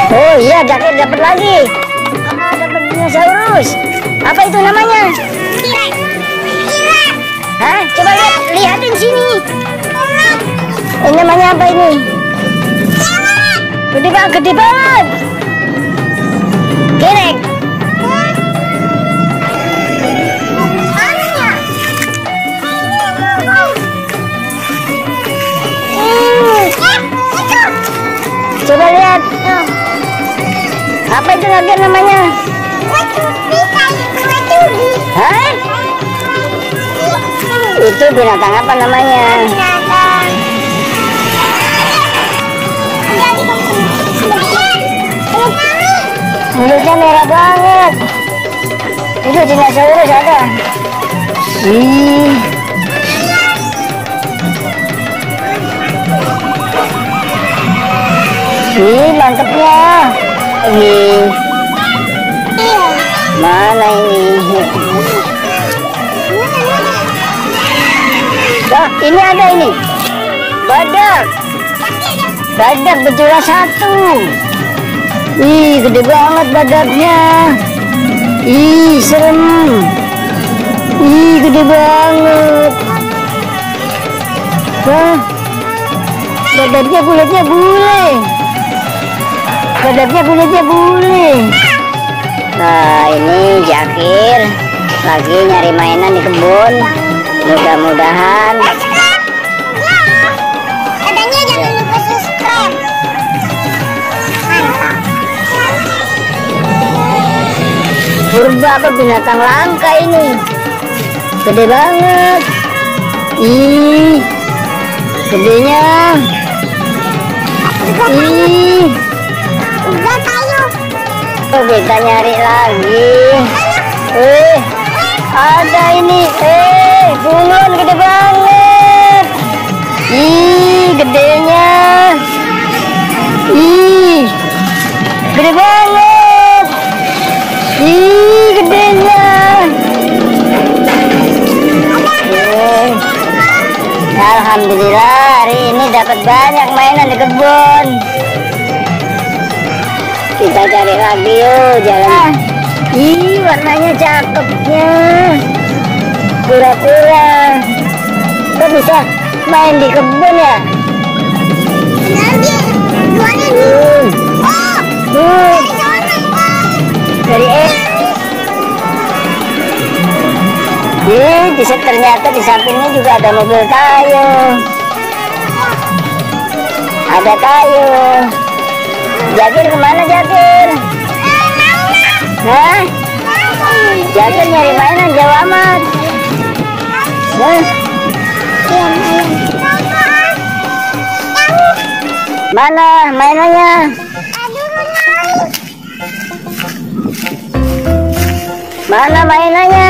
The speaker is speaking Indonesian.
Oh iya, Jakir dapat lagi. Dapat dinosaurus. Apa itu namanya? Hah? Coba lihatin sini. Ini namanya apa ini? Gede banget. Kirek. Coba lihat. Apa itu lagi namanya? Hah? Itu binatang apa namanya? Mulutnya merah banget. Itu dinosaurus ada. Mantepnya. Mana ini? Oh, ini ada ini. Badak berjula 1. Gede banget badaknya. Serem. Gede banget. Wah, badaknya kulitnya bule. Nah, ini Jakir lagi nyari mainan di kebun. Mudah-mudahan. Katanya jangan lupa subscribe. Mantap. Purba apa binatang langka ini? Gede banget. Gedenya. Udah kayu. Oh, kita nyari lagi. Ada ini. Bunglon gede banget. Gedenya. Gede banget. Gedenya. Alhamdulillah hari ini dapat banyak mainan di kebun. Kita cari lagi yuk jalan. Warnanya cakepnya. Kura-kura. Kok bisa main di kebun ya? Dari ternyata di sampingnya juga ada mobil kayu. Ada kayu. Jakir kemana Jakir? Hah? Jakir nyari mainan jauh amat. Mana mainannya? Mana mainannya?